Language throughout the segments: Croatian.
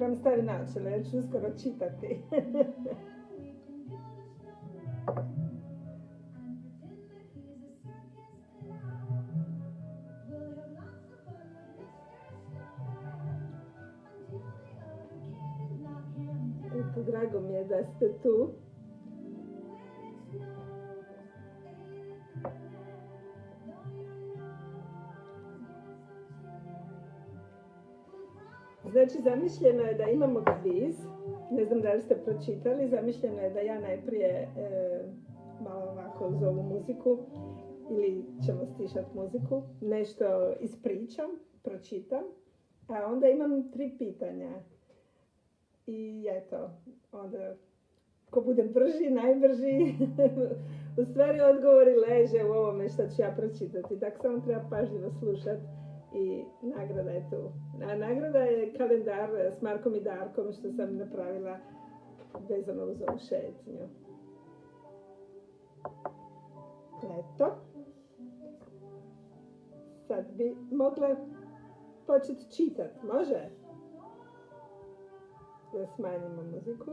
moram staviti naočale jer ću uskoro čitati. Eto, drago mi je da ste tu. Znači, zamišljeno je da imamo kviz, ne znam da li ste pročitali, zamišljeno je da ja najprije malo ovako uz ovu muziku, ili ćemo stišati muziku, nešto ispričam, pročitam, a onda imam 3 pitanja. I eto, onda ko bude brži, najbrži, u stvari odgovori leže u ovome što ću ja pročitati, tako samo treba pažljivo slušati. I nagrada je tu. A nagrada je kalendar s Markom i Darkom što sam napravila vezano uz ovu šetnju. Eto. Sad bi mogla početi čitati. Može? Da smanjimo muziku.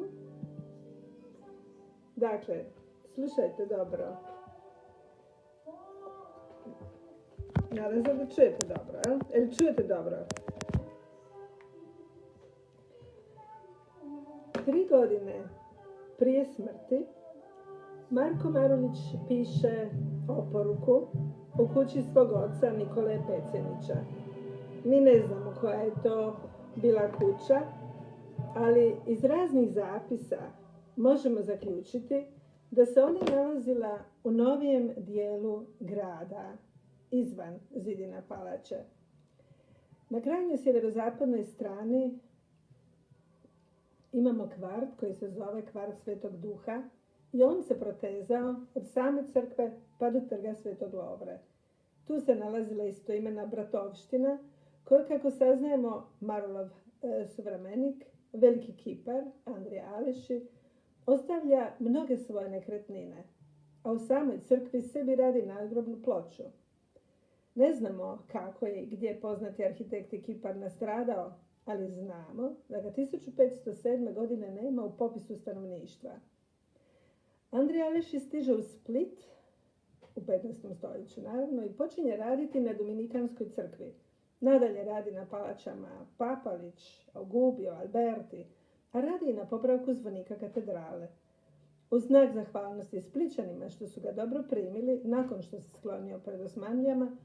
Dakle, slušajte dobro. Nadam se da čujete dobro, jel? Čujete dobro? 3 godine prije smrti Marko Marulić piše oporuku u kući svog oca Nikole Pecenića. Mi ne znamo koja je to bila kuća, ali iz raznih zapisa možemo zaključiti da se ona nalazila u novijem dijelu grada, izvan zidina palače. Na krajnjoj sjeverozapadnoj strani imamo kvart koji se zove kvart Svetog Duha i on se protezao od same crkve pa do trga Svetog Lovre. Tu se nalazila istoimena bratovština koju, kako saznajemo, Marulov suvremenik, veliki kipar Andrija Aleši, ostavlja mnoge svoje nekretnine, a u samoj crkvi sebi radi nadgrobnu ploču. Ne znamo kako je i gdje je poznati arhitekt i kipar nastradao, ali znamo da ga 1507. godine nema u popisu stanovništva. Andrija Aleši stiže u Split, u 15. stoljeću naravno, i počinje raditi na Dominikanskoj crkvi. Nadalje radi na palačama Papalić, Augubio, Alberti, a radi i na popravku zvonika katedrale. U znak zahvalnosti Splićanima što su ga dobro primili nakon što se sklonio pred Osmanlijama,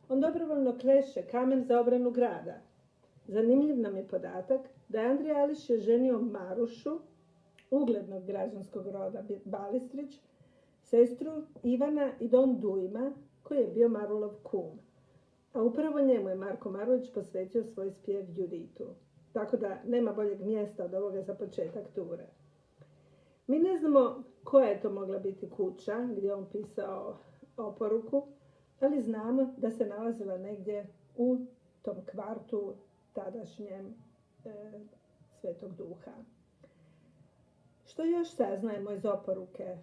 on dobrovoljno kleše kamen za obranu grada. Zanimljiv nam je podatak da je Andrija Aleši ženio Marušu, uglednog građanskog roda Balistrić, sestru Ivana i Don Dujma, koji je bio Marulov kum. A upravo njemu je Marko Marulić posvetio svoj spjev Juditu. Tako da nema boljeg mjesta od ovoga za početak ture. Mi ne znamo koja je to mogla biti kuća gdje on pisao oporuku, ali znamo da se nalazila negdje u tom kvartu tadašnjem Svetog Duha. Što još saznajemo iz oporuke?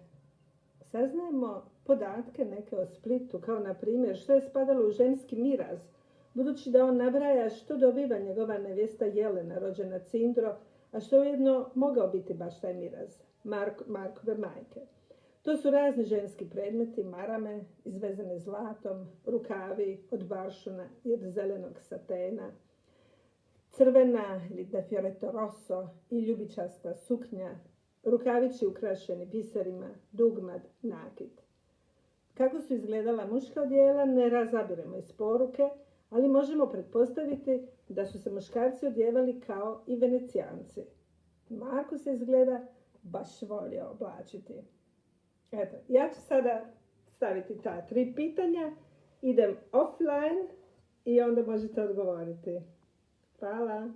Saznajemo podatke neke o Splitu, kao na primjer što je spadalo u ženski miraz, budući da on nabraja što dobiva njegova nevjesta Jelena, rođena Cindro, a što ujedno mogao biti baš taj miraz, Markove majke. To su razni ženski predmeti, marame, izvezane zlatom, rukavi od baršuna i od zelenog satena, crvena ili da fioretto rosso i ljubičasta suknja, rukavići ukrašeni biserima, dugmad, nakit. Kako su izgledala muška odijela ne razabiremo iz poruke, ali možemo pretpostaviti da su se muškarci odjevali kao i Venecijanci. Marko se izgleda baš volio oblačiti. Eto, ja ću sada staviti ta 3 pitanja, idem offline i onda možete odgovoriti. Hvala!